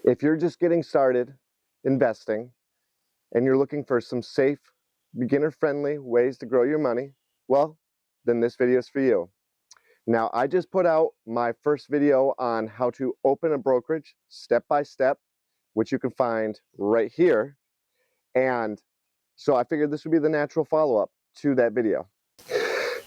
If you're just getting started investing and you're looking for some safe, beginner-friendly ways to grow your money, well, then this video is for you. Now, I just put out my first video on how to open a brokerage step by step, which you can find right here. And so I figured this would be the natural follow-up to that video.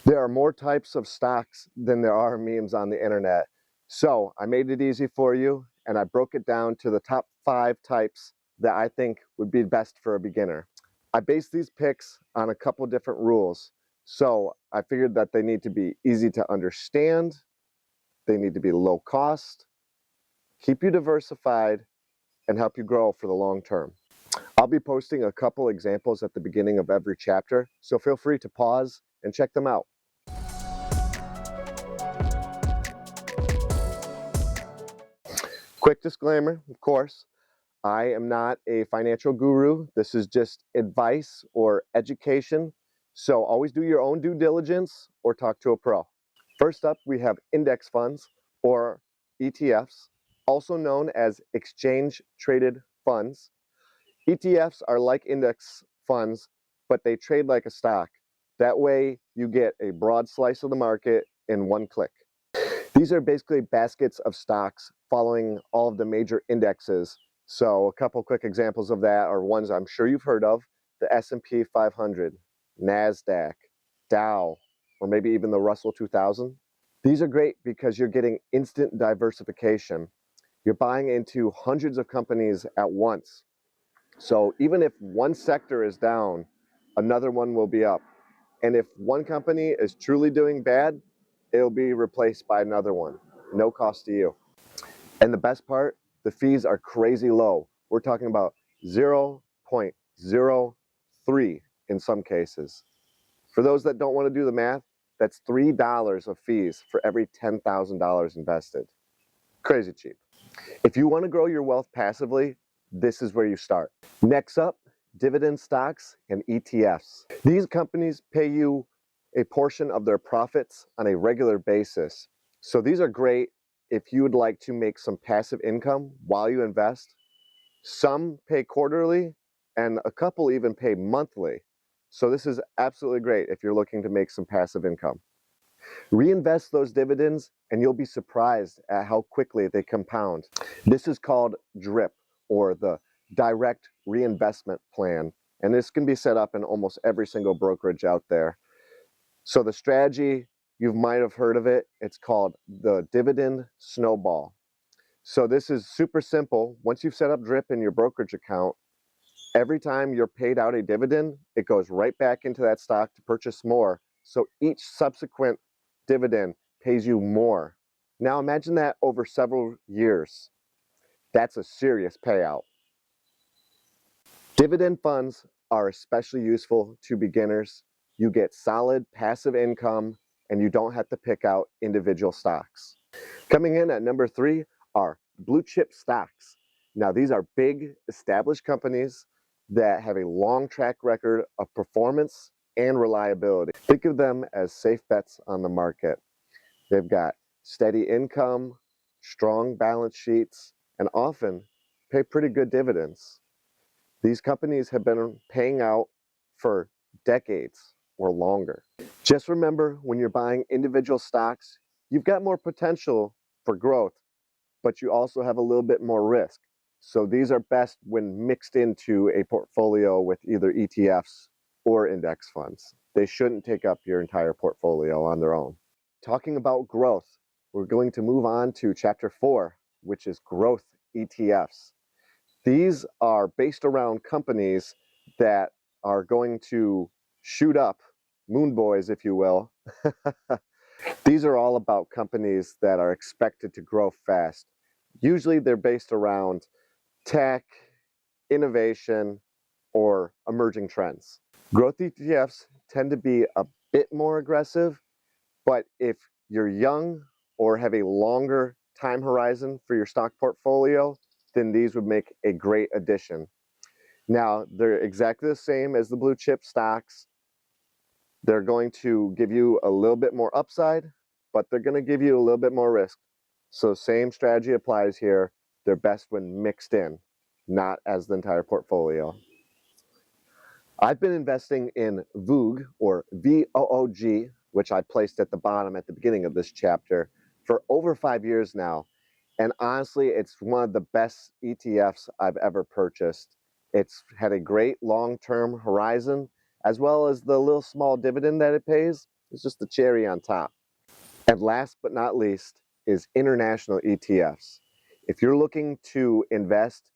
There are more types of stocks than there are memes on the internet. So I made it easy for you, and I broke it down to the top 5 types that I think would be best for a beginner. I based these picks on a couple different rules. So I figured that they need to be easy to understand, they need to be low cost, keep you diversified, and help you grow for the long term. I'll be posting a couple examples at the beginning of every chapter, so feel free to pause and check them out. Quick disclaimer, of course, I am not a financial guru. This is just advice or education. So always do your own due diligence or talk to a pro. First up, we have index funds or ETFs, also known as exchange traded funds. ETFs are like index funds, but they trade like a stock. That way you get a broad slice of the market in one click. These are basically baskets of stocks following all of the major indexes. So a couple quick examples of that are ones I'm sure you've heard of: the S&P 500, NASDAQ, Dow, or maybe even the Russell 2000. These are great because you're getting instant diversification. You're buying into hundreds of companies at once. So even if one sector is down, another one will be up. And if one company is truly doing bad, it'll be replaced by another one. No cost to you. And the best part, the fees are crazy low. We're talking about 0.03 in some cases. For those that don't want to do the math, that's $3 of fees for every $10,000 invested. Crazy cheap. If you want to grow your wealth passively, this is where you start. Next up, dividend stocks and ETFs. These companies pay you a portion of their profits on a regular basis. So these are great if you would like to make some passive income while you invest. Some pay quarterly and a couple even pay monthly. So this is absolutely great if you're looking to make some passive income. Reinvest those dividends and you'll be surprised at how quickly they compound. This is called DRIP, or the Direct Reinvestment Plan, and this can be set up in almost every single brokerage out there. So the strategy, you might have heard of it, it's called the dividend snowball. So this is super simple. Once you've set up DRIP in your brokerage account, every time you're paid out a dividend, it goes right back into that stock to purchase more. So each subsequent dividend pays you more. Now imagine that over several years. That's a serious payout. Dividend funds are especially useful to beginners. You get solid passive income and you don't have to pick out individual stocks. Coming in at number 3 are blue chip stocks. Now these are big established companies that have a long track record of performance and reliability. Think of them as safe bets on the market. They've got steady income, strong balance sheets, and often pay pretty good dividends. These companies have been paying out for decades or longer. Just remember, when you're buying individual stocks, you've got more potential for growth, but you also have a little bit more risk. So these are best when mixed into a portfolio with either ETFs or index funds. They shouldn't take up your entire portfolio on their own. Talking about growth, we're going to move on to chapter 4, which is growth ETFs. These are based around companies that are going to shoot up, moon boys if you will. These are all about companies that are expected to grow fast. Usually they're based around tech, innovation, or emerging trends. Growth ETFs tend to be a bit more aggressive, but if you're young or have a longer time horizon for your stock portfolio, then these would make a great addition. Now, they're exactly the same as the blue chip stocks. They're going to give you a little bit more upside, but they're going to give you a little bit more risk. So same strategy applies here. they're best when mixed in, not as the entire portfolio. I've been investing in VOOG, or VOOG, which I placed at the bottom at the beginning of this chapter, for over 5 years now. And honestly, it's one of the best ETFs I've ever purchased. It's had a great long-term horizon, as well as the little small dividend that it pays. It's just the cherry on top. And last but not least is international ETFs. If you're looking to invest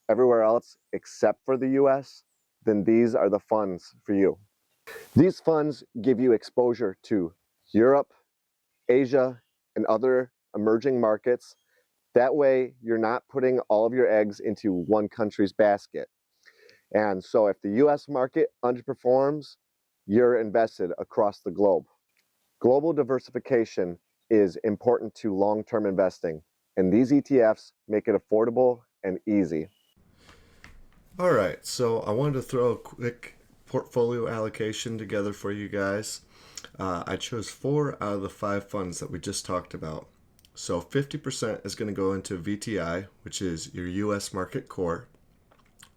everywhere else except for the US, then these are the funds for you. These funds give you exposure to Europe, Asia, and other emerging markets. That way, you're not putting all of your eggs into one country's basket. And so if the US market underperforms, you're invested across the globe. Global diversification is important to long-term investing, and these ETFs make it affordable and easy. All right, so I wanted to throw a quick portfolio allocation together for you guys. I chose 4 out of the 5 funds that we just talked about. So 50% is going to go into VTI, which is your US market core.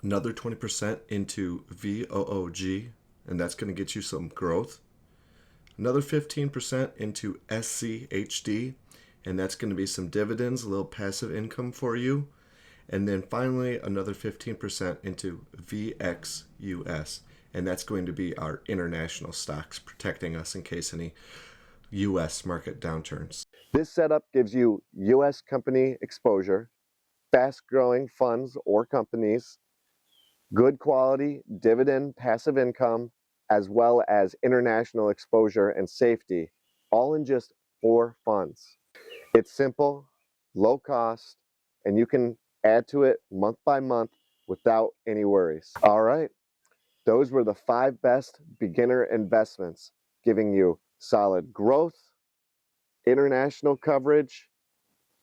Another 20% into VOOG, and that's going to get you some growth. Another 15% into SCHD, and that's going to be some dividends, a little passive income for you. And then finally, another 15% into VXUS, and that's going to be our international stocks, protecting us in case any US market downturns. This setup gives you US company exposure, fast-growing funds or companies, good quality dividend passive income, as well as international exposure and safety, all in just 4 funds. It's simple, low cost, and you can add to it month by month without any worries. All right, those were the 5 best beginner investments, giving you solid growth, international coverage,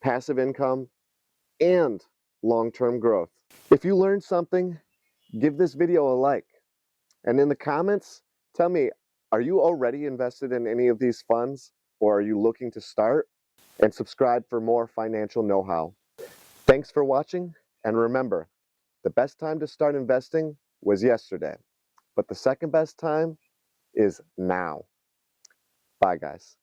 passive income, and long-term growth. If you learned something, give this video a like. And in the comments, tell me, are you already invested in any of these funds, or are you looking to start? And subscribe for more financial know-how. Thanks for watching, and remember, the best time to start investing was yesterday, but the second best time is now. Bye, guys.